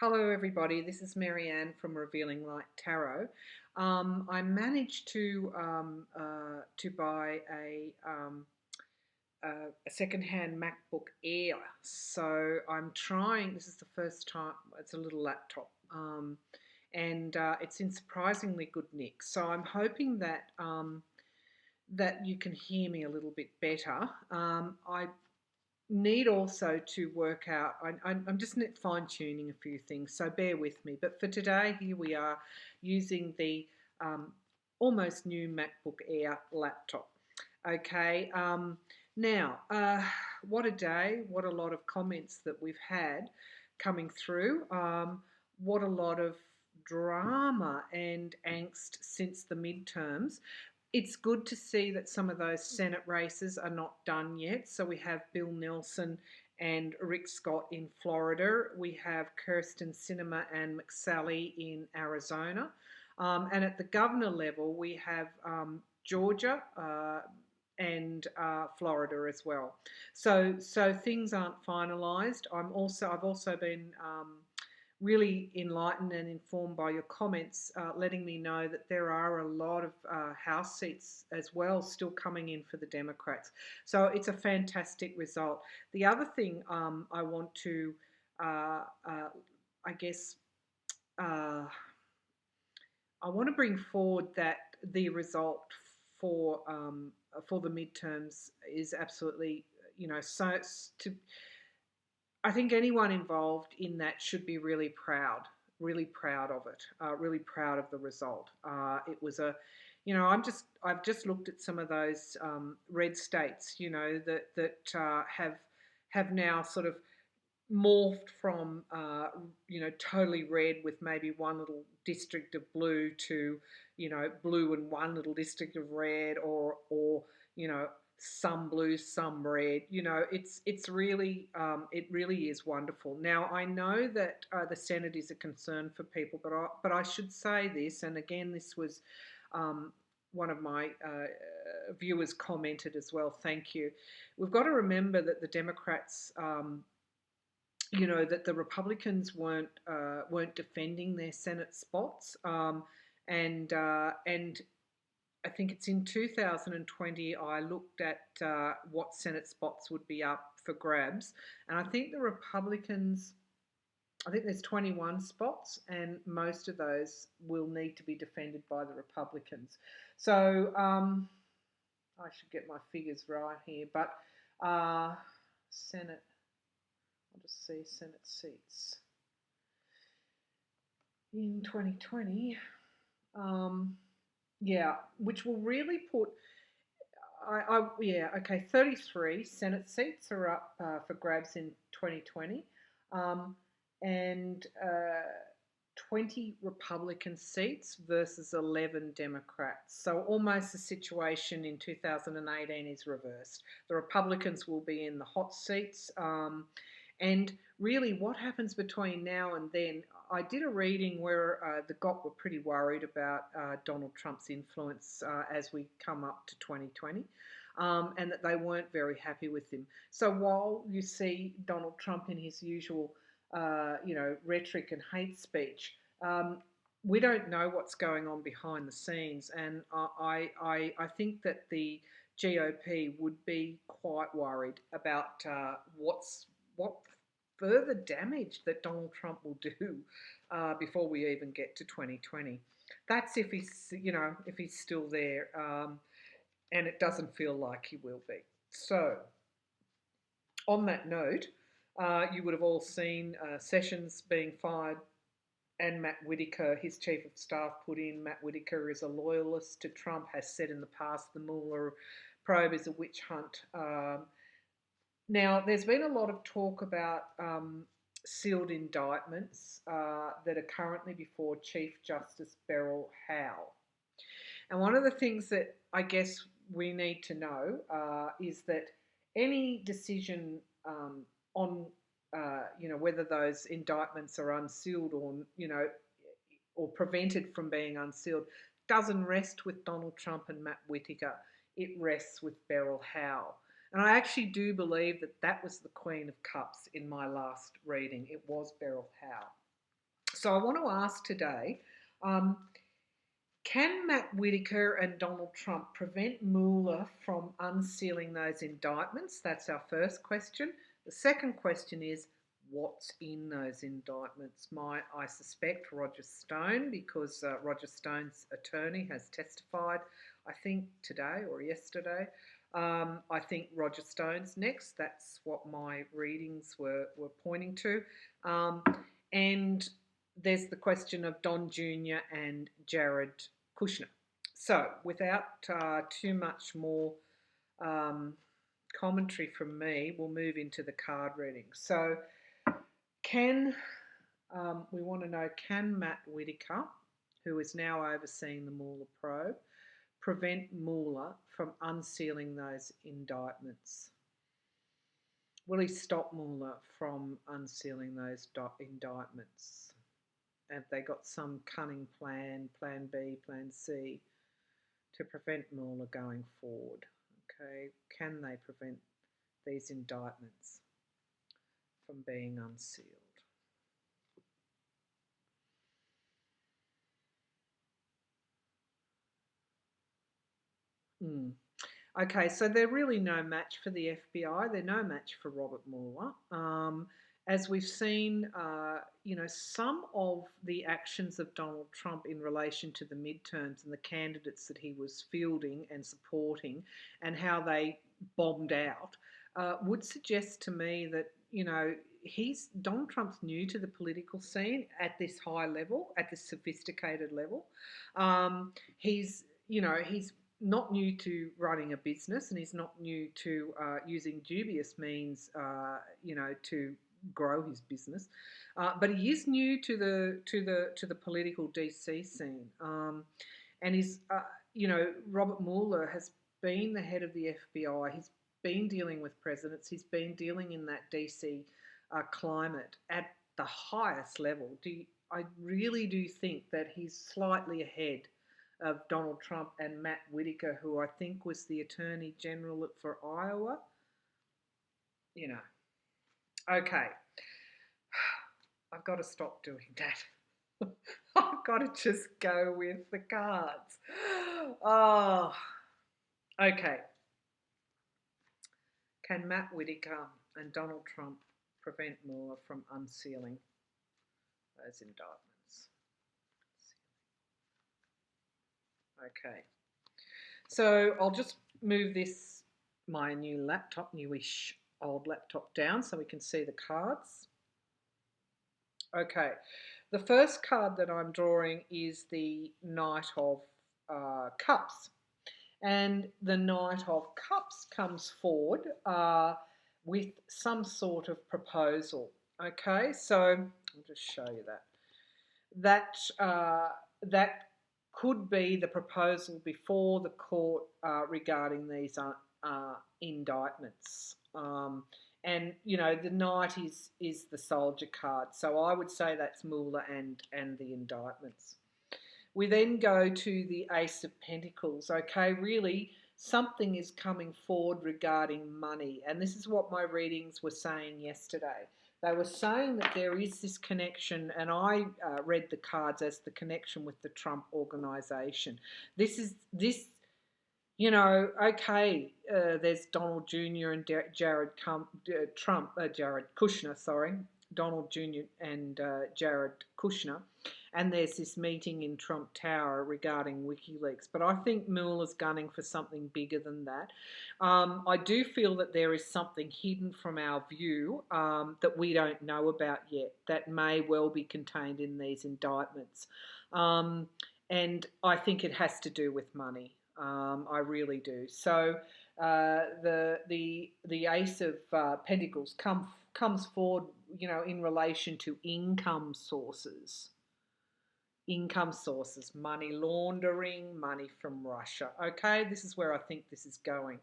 Hello, everybody. This is Marianne from Revealing Light Tarot. I managed to buy a second-hand MacBook Air. So I'm trying. This is the first time. It's a little laptop, and it's in surprisingly good nick. So I'm hoping that you can hear me a little bit better. I need also to work out, I'm just fine tuning a few things, so bear with me. But for today, here we are using the um, almost new MacBook Air laptop. Okay, what a day, what a lot of comments that we've had coming through, what a lot of drama and angst since the midterms. It's good to see that some of those Senate races are not done yet. So we have Bill Nelson and Rick Scott in Florida. We have Kirsten Sinema and McSally in Arizona. And at the governor level, we have Georgia and Florida as well. So things aren't finalised. I've also been really enlightened and informed by your comments, letting me know that there are a lot of House seats as well still coming in for the Democrats. So it's a fantastic result. The other thing I want to, I guess, uh, I want to bring forward that the result for for the midterms is absolutely, so to I think anyone involved in that should be really proud of it, really proud of the result. It was a, I've just looked at some of those red states, that have now sort of morphed from, totally red with maybe one little district of blue to, blue and one little district of red, or some blue, some red. It's really it really is wonderful. Now I know that the Senate is a concern for people, but I should say this, and again, this was one of my viewers commented as well. Thank you. We've got to remember that the Democrats. That the Republicans weren't defending their Senate spots, and I think it's in 2020 I looked at what Senate spots would be up for grabs, and I think the Republicans. I think there's 21 spots, and most of those will need to be defended by the Republicans. So I should get my figures right here, but Senate. I'll just see Senate seats in 2020. Yeah, which will really put, yeah, okay, 33 Senate seats are up for grabs in 2020, and 20 Republican seats versus 11 Democrats. So almost the situation in 2018 is reversed. The Republicans will be in the hot seats. And really, what happens between now and then? I did a reading where the GOP were pretty worried about Donald Trump's influence as we come up to 2020, and that they weren't very happy with him. So while you see Donald Trump in his usual, rhetoric and hate speech, we don't know what's going on behind the scenes, and I think that the GOP would be quite worried about what further damage that Donald Trump will do before we even get to 2020. That's if he's still there, and it doesn't feel like he will be. So, on that note, you would have all seen Sessions being fired, and Matt Whittaker, his chief of staff, put in. Matt Whittaker is a loyalist to Trump, has said in the past the Mueller probe is a witch hunt. Now, there's been a lot of talk about sealed indictments that are currently before Chief Justice Beryl Howe. And one of the things that I guess we need to know is that any decision on whether those indictments are unsealed or prevented from being unsealed doesn't rest with Donald Trump and Matt Whittaker. It rests with Beryl Howe. And I actually do believe that was the Queen of Cups in my last reading. It was Beryl Howe. So I want to ask today, um, can Matt Whittaker and Donald Trump prevent Mueller from unsealing those indictments? That's our first question. The second question is, what's in those indictments? I suspect Roger Stone, because Roger Stone's attorney has testified, I think today or yesterday. I think Roger Stone's next. That's what my readings were pointing to. And there's the question of Don Jr. and Jared Kushner. So, without too much more um, commentary from me, we'll move into the card reading. So, can we want to know, can Matt Whittaker, who is now overseeing the Mueller probe, prevent Mueller from unsealing those indictments? Will he stop Mueller from unsealing those indictments? Have they got some cunning plan, plan B, plan C, to prevent Mueller going forward? Okay, can they prevent these indictments from being unsealed? Okay, so they're really no match for the FBI. They're no match for Robert Mueller. As we've seen, some of the actions of Donald Trump in relation to the midterms and the candidates that he was fielding and supporting and how they bombed out would suggest to me that, Donald Trump's new to the political scene at this high level, at this sophisticated level. He's not new to running a business, and he's not new to using dubious means, to grow his business. But he is new to the political DC scene, and Robert Mueller has been the head of the FBI. He's been dealing with presidents. He's been dealing in that DC climate at the highest level. I really do think that he's slightly ahead of Donald Trump and Matt Whittaker, who I think was the Attorney General for Iowa. Okay. I've got to stop doing that. I've got to just go with the cards. Oh, okay. Can Matt Whittaker and Donald Trump prevent Mueller from unsealing those indictments? Okay. So I'll just move my new laptop, newish old laptop, down so we can see the cards. Okay. The first card that I'm drawing is the Knight of Cups. And the Knight of Cups comes forward with some sort of proposal. Okay, so I'll just show you that. That could be the proposal before the court regarding these indictments. And the Knight is the soldier card, so I would say that's Mueller and the indictments. We then go to the Ace of Pentacles. Okay, really something is coming forward regarding money, and this is what my readings were saying yesterday. They were saying that there is this connection, and I read the cards as the connection with the Trump organization. There's Donald Jr. and Jared Kushner, sorry, Donald Jr. and Jared Kushner, and there's this meeting in Trump Tower regarding WikiLeaks. But I think Mueller's gunning for something bigger than that. I do feel that there is something hidden from our view that we don't know about yet that may well be contained in these indictments. And I think it has to do with money. I really do. So the Ace of Pentacles comes forward, in relation to income sources, money laundering, money from Russia. Okay, this is where I think this is going.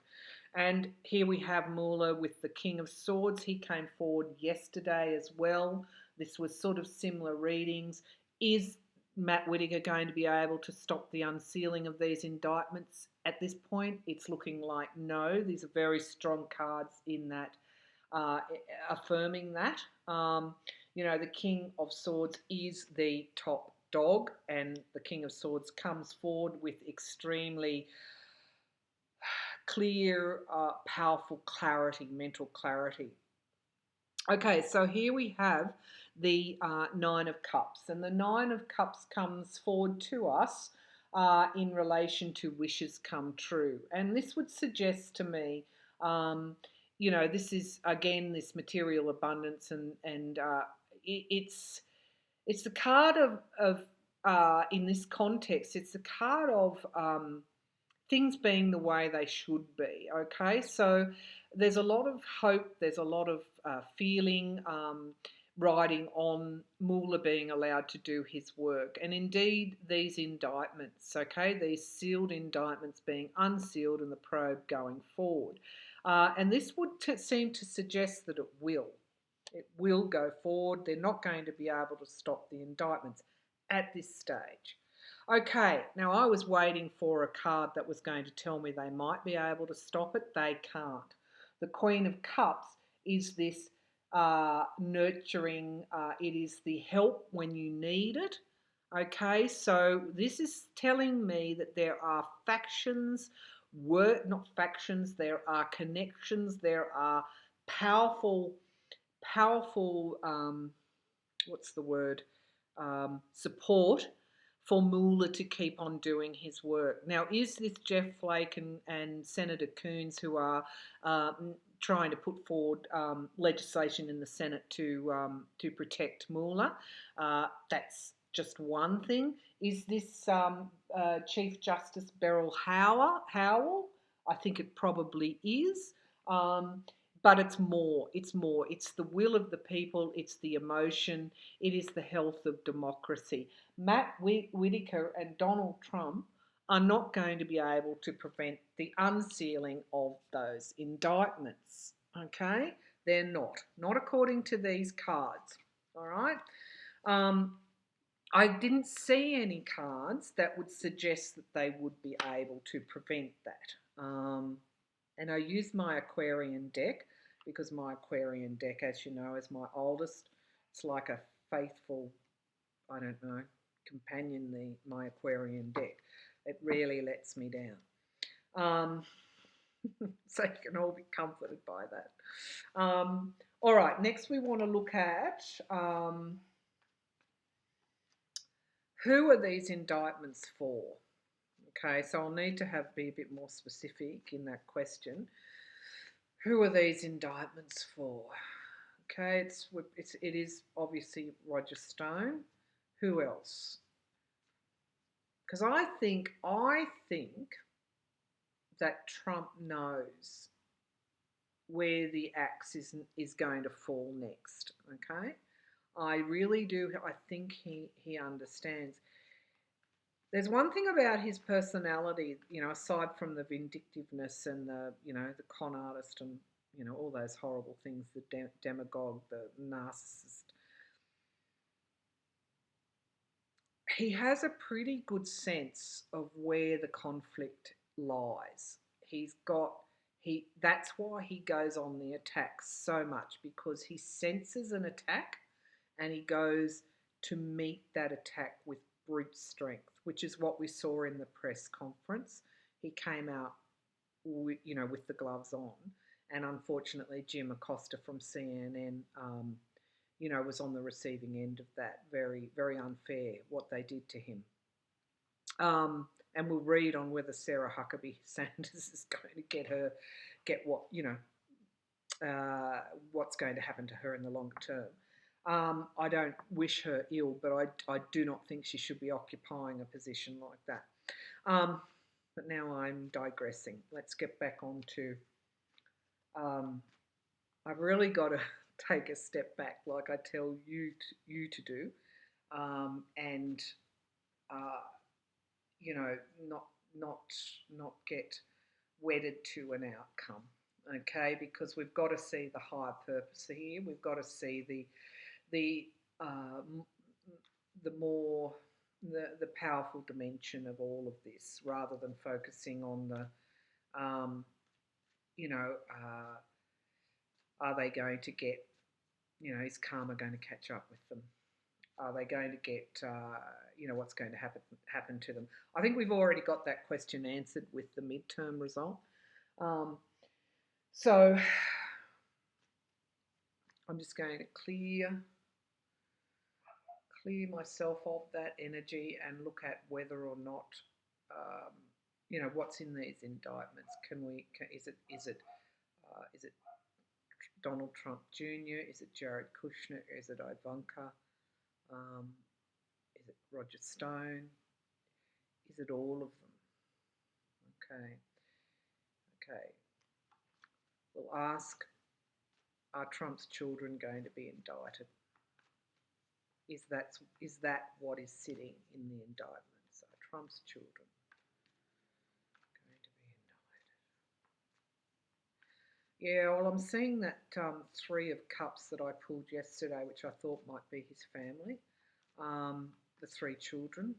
And here we have Mueller with the King of Swords. He came forward yesterday as well. This was sort of similar readings. Is Matt Whittaker going to be able to stop the unsealing of these indictments? At this point, it's looking like no. These are very strong cards in that, affirming that. You know, the King of Swords is the top dog, and the King of Swords comes forward with extremely clear, powerful clarity, mental clarity. Okay, so here we have the Nine of Cups, and the Nine of Cups comes forward to us in relation to wishes come true. And this would suggest to me, um, you know, this is again this material abundance, and it's the card of in this context, it's the card of things being the way they should be. Okay, so there's a lot of hope, there's a lot of feeling riding on Mueller being allowed to do his work. And indeed, these indictments, okay, these sealed indictments being unsealed and the probe going forward. And this would seem to suggest that it will. It will go forward. They're not going to be able to stop the indictments at this stage. Okay, now I was waiting for a card that was going to tell me they might be able to stop it. They can't. The Queen of Cups is this nurturing, it is the help when you need it. Okay, so this is telling me that there are factions, not factions, there are connections, there are powerful, what's the word, support for Mueller to keep on doing his work. Now, is this Jeff Flake and Senator Coons who are trying to put forward legislation in the Senate to protect Mueller? That's just one thing. Is this Chief Justice Beryl Howell? I think it probably is. But it's more. It's more. It's the will of the people. It's the emotion. It is the health of democracy. Matt Whittaker and Donald Trump are not going to be able to prevent the unsealing of those indictments. Okay? They're not. Not according to these cards. All right? I didn't see any cards that would suggest that they would be able to prevent that. And I used my Aquarian deck because my Aquarian deck, as you know, is my oldest. It's like a faithful, I don't know, companion, my Aquarian deck. It really lets me down. So you can all be comforted by that. All right, next we want to look at who are these indictments for? Okay, so I'll need to be a bit more specific in that question. Who are these indictments for? Okay, it is obviously Roger Stone. Who else? Because I think that Trump knows where the axe is going to fall next. Okay, I really do. I think he understands. There's one thing about his personality, you know, aside from the vindictiveness and the con artist and, all those horrible things, the demagogue, the narcissist. He has a pretty good sense of where the conflict lies. That's why he goes on the attack so much, because he senses an attack and he goes to meet that attack with brute strength, which is what we saw in the press conference. He came out, with the gloves on, and unfortunately Jim Acosta from CNN, was on the receiving end of that. Very, very unfair what they did to him. And we'll read on whether Sarah Huckabee Sanders is going to get what, what's going to happen to her in the longer term. I don't wish her ill, but I do not think she should be occupying a position like that. But now I'm digressing. Let's get back on to, I've really got to take a step back, like I tell you to do, and not get wedded to an outcome. Okay, because we've got to see the higher purpose here. We've got to see the powerful dimension of all of this, rather than focusing on the are they going to get is karma going to catch up with them? Are they going to get, what's going to happen to them? I think we've already got that question answered with the midterm result. So I'm just going to clear myself of that energy and look at whether or not, what's in these indictments. Is it Donald Trump Jr.? Is it Jared Kushner? Is it Ivanka? Is it Roger Stone? Is it all of them? Okay. We'll ask, are Trump's children going to be indicted? Is that what is sitting in the indictments? Are Trump's children going to be indicted? Yeah, well, I'm seeing that 3 of cups that I pulled yesterday, which I thought might be his family, the 3 children.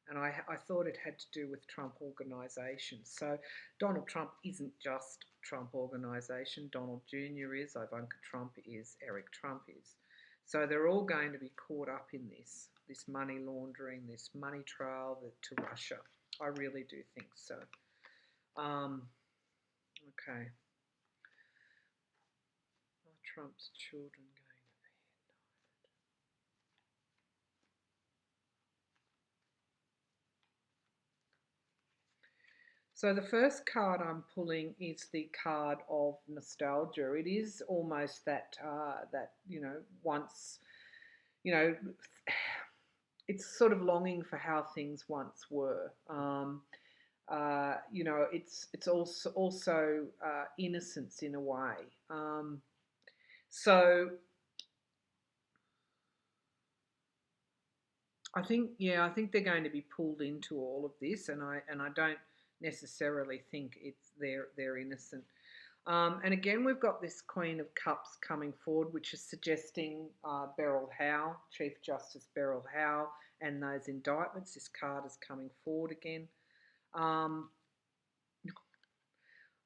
And I thought it had to do with Trump Organisation. So Donald Trump isn't just Trump Organisation. Donald Jr. is, Ivanka Trump is, Eric Trump is. So they're all going to be caught up in this money laundering, this money trail to Russia. I really do think so. Okay. Are Trump's children going to be indicted? So the first card I'm pulling is the card of nostalgia. It is almost that once, it's sort of longing for how things once were. It's also innocence in a way. So I think they're going to be pulled into all of this, and I don't necessarily think they're innocent. And again, we've got this Queen of Cups coming forward, which is suggesting Beryl Howe, Chief Justice Beryl Howe, and those indictments. This card is coming forward again.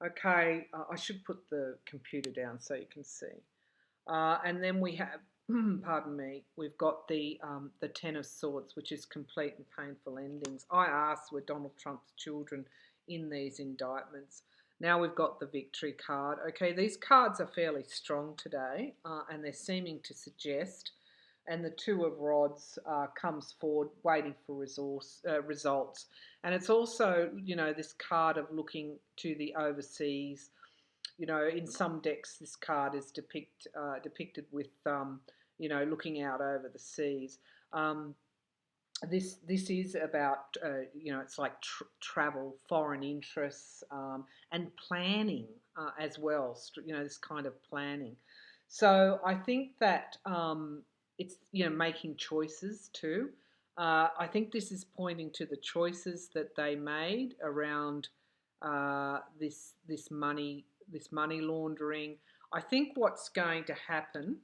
Okay, I should put the computer down so you can see. And then we have, pardon me, we've got the Ten of Swords, which is complete and painful endings. I asked, were Donald Trump's children in these indictments? Now we've got the Victory card. Okay, these cards are fairly strong today, and they're seeming to suggest, and the Two of Rods comes forward waiting for results. And it's also, this card of looking to the overseas. In some decks, this card is depicted with, looking out over the seas. This is about, it's like travel, foreign interests, and planning as well. This kind of planning. So I think that it's making choices too. I think this is pointing to the choices that they made around this money laundering. I think what's going to happen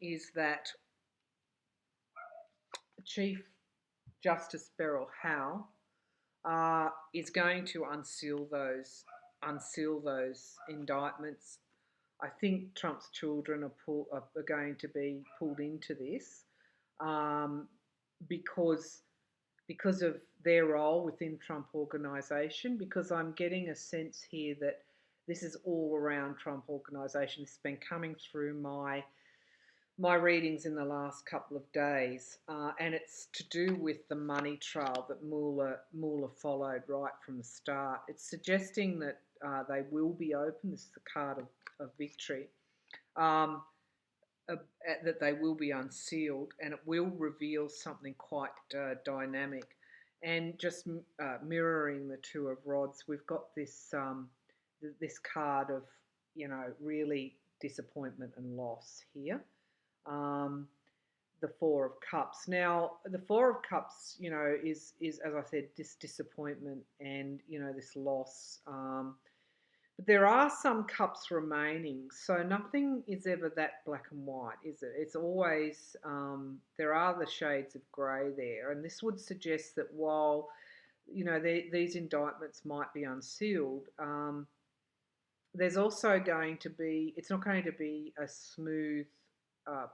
is that Chief Justice Beryl Howe is going to unseal those indictments. I think Trump's children are going to be pulled into this because of their role within Trump Organisation, because I'm getting a sense here that this is all around Trump Organisation. This has been coming through my readings in the last couple of days, and it's to do with the money trail that Mueller followed right from the start. It's suggesting that they will be open. This is the card of victory. That they will be unsealed, and it will reveal something quite dynamic. And just mirroring the Two of Rods, we've got this this card of really disappointment and loss here. The Four of Cups. Now, the Four of Cups, is as I said, this disappointment and this loss. But there are some cups remaining, so nothing is ever that black and white, is it? It's always, there are the shades of grey there, and this would suggest that while, these indictments might be unsealed, there's also going to be, it's not going to be a smooth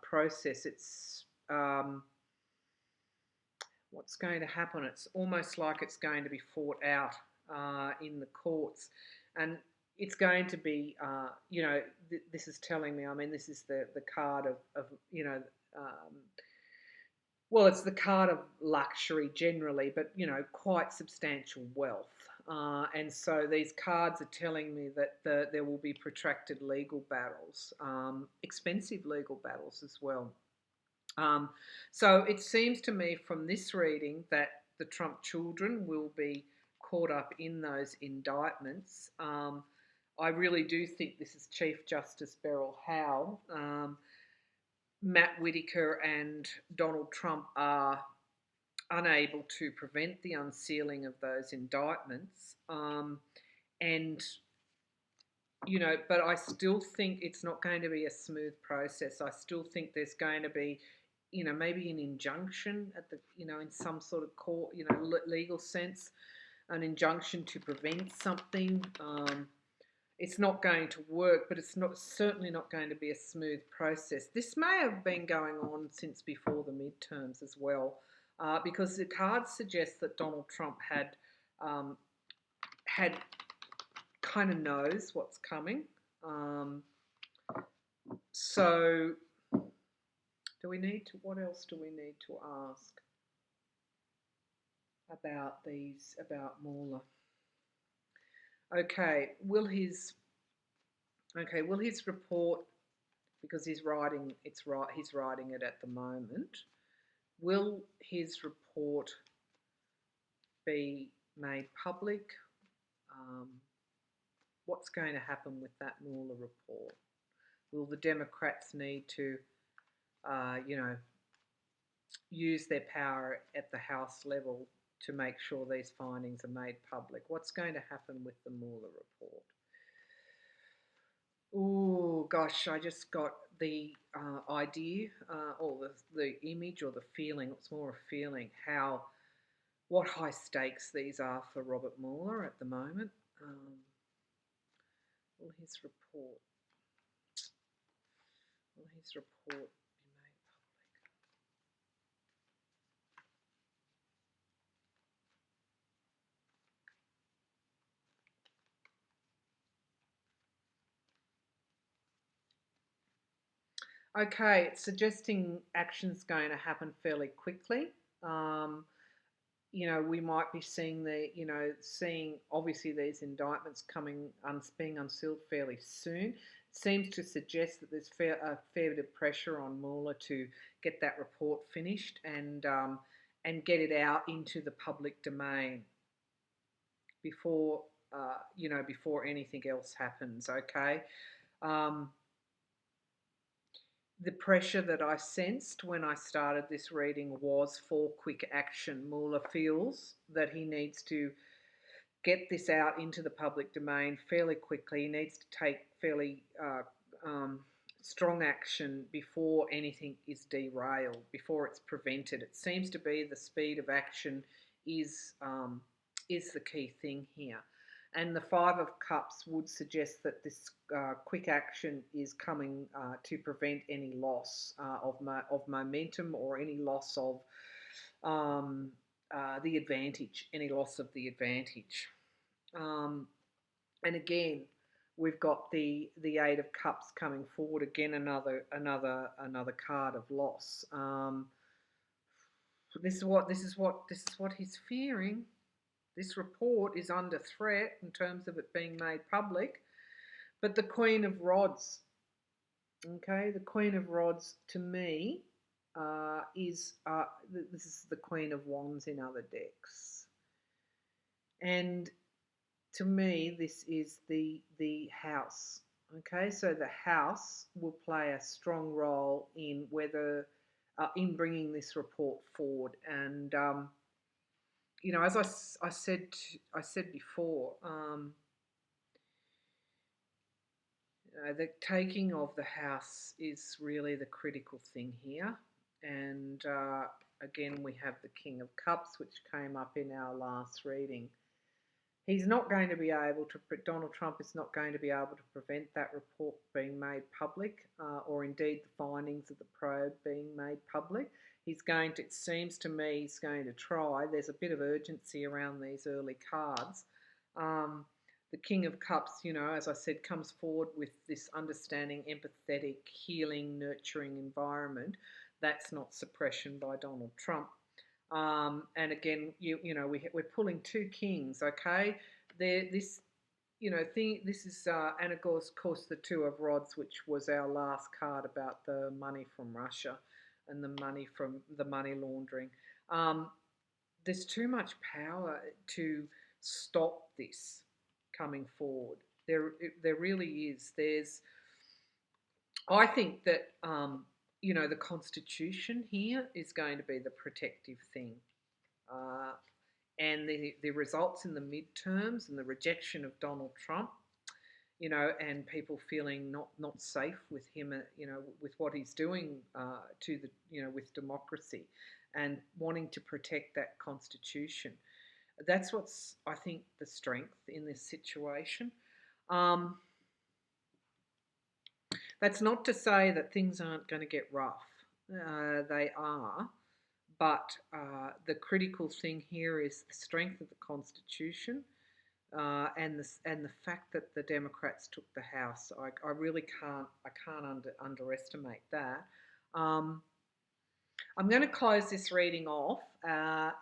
process. It's what's going to happen. It's almost like it's going to be fought out in the courts, and it's going to be, this is telling me. I mean, this is the card of um, well, it's the card of luxury generally, but quite substantial wealth. And so these cards are telling me that there will be protracted legal battles, expensive legal battles as well. Um, so it seems to me from this reading that the Trump children will be caught up in those indictments. I really do think this is Chief Justice Beryl Howell. Matt Whittaker and Donald Trump are unable to prevent the unsealing of those indictments. And, but I still think it's not going to be a smooth process. I still think there's going to be, maybe an injunction at the, in some sort of court, legal sense, an injunction to prevent something. It's not going to work, but it's certainly not going to be a smooth process. This may have been going on since before the midterms as well, because the cards suggest that Donald Trump had kind of knows what's coming. So, what else do we need to ask about Mueller? Okay, will his report, because he's writing it at the moment, will his report be made public? What's going to happen with that Mueller report? Will the Democrats need to, use their power at the House level to make sure these findings are made public? What's going to happen with the Mueller report? Oh gosh, I just got the idea, or the image, or the feeling. It's more a feeling what high stakes these are for Robert Mueller at the moment. Will his report be made public? Okay, it's suggesting action's going to happen fairly quickly. We might be seeing obviously these indictments being unsealed fairly soon. It seems to suggest that there's a fair bit of pressure on Mueller to get that report finished and get it out into the public domain before before anything else happens. Okay. The pressure that I sensed when I started this reading was for quick action. Mueller feels that he needs to get this out into the public domain fairly quickly. He needs to take fairly strong action before anything is derailed, before it's prevented. It seems to be the speed of action is the key thing here. And the Five of Cups would suggest that this quick action is coming to prevent any loss of momentum, or any loss of the advantage, And again, we've got the Eight of Cups coming forward. Again, another card of loss. This is what he's fearing. This report is under threat in terms of it being made public. But the Queen of Rods, okay, the Queen of Rods to me this is the Queen of Wands in other decks. And to me, this is the house. Okay, so the house will play a strong role in whether in bringing this report forward. And as I said before, the taking of the house is really the critical thing here. And again, we have the King of Cups, which came up in our last reading. He's not going to be able to, Donald Trump is not going to be able to prevent that report being made public, or indeed the findings of the probe being made public. He's going to, it seems to me, he's going to try. There's a bit of urgency around these early cards. The King of Cups, you know, as I said, comes forward with this understanding, empathetic, healing, nurturing environment. That's not suppression by Donald Trump. And again, we're pulling two kings, okay? This, this is, and of course, the Two of Rods, which was our last card about the money from Russia and the money from the money laundering. There's too much power to stop this coming forward. There really is. I think that, the Constitution here is going to be the protective thing. And the results in the midterms and the rejection of Donald Trump, and people feeling not safe with him, with what he's doing with democracy, and wanting to protect that Constitution. That's what's, I think, the strength in this situation. That's not to say that things aren't going to get rough. They are. But the critical thing here is the strength of the Constitution, and the fact that the Democrats took the House. I really can't underestimate that. I'm going to close this reading off,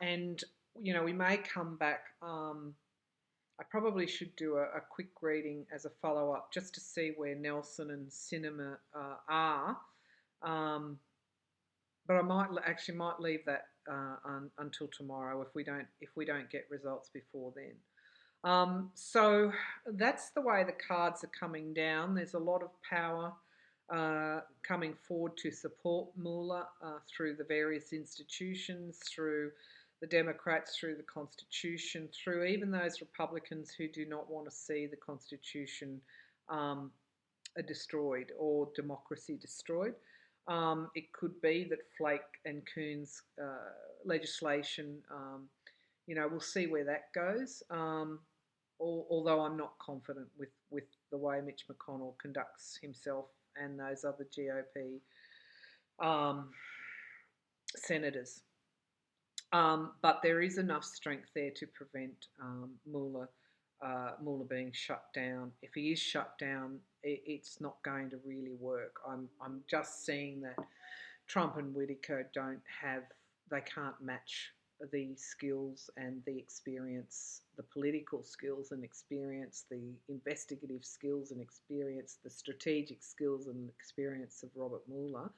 and we may come back. I probably should do a quick reading as a follow-up just to see where Nelson and Cinema are. But I might leave that until tomorrow if we don't get results before then. So that's the way the cards are coming down. There's a lot of power coming forward to support Mueller through the various institutions, through the Democrats, through the Constitution, through even those Republicans who do not want to see the Constitution destroyed or democracy destroyed. It could be that Flake and Coon's legislation, we'll see where that goes. Although I'm not confident with the way Mitch McConnell conducts himself and those other GOP senators. But there is enough strength there to prevent Mueller being shut down. If he is shut down, it's not going to really work. I'm just seeing that Trump and Whittaker they can't match the skills and the experience, the political skills and experience, the investigative skills and experience, the strategic skills and experience of Robert Mueller,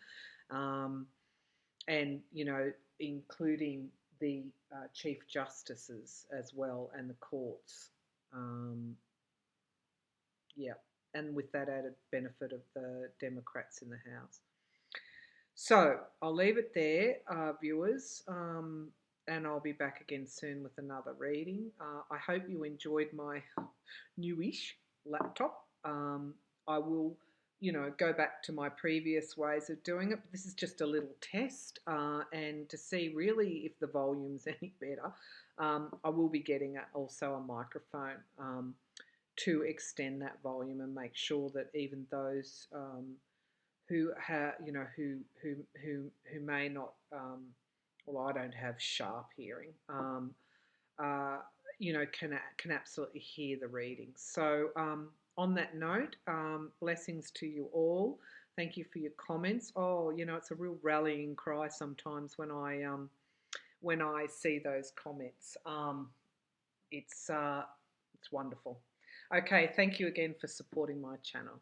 and including the Chief Justices as well and the courts. And with that added benefit of the Democrats in the House. So I'll leave it there, viewers, and I'll be back again soon with another reading. I hope you enjoyed my newish laptop. I will, go back to my previous ways of doing it. But this is just a little test, and to see really if the volume's any better. I will be getting also a microphone to extend that volume and make sure that even those who may not, I don't have sharp hearing, can absolutely hear the readings. So on that note, blessings to you all. Thank you for your comments. It's a real rallying cry sometimes when I see those comments. It's wonderful. Okay, thank you again for supporting my channel.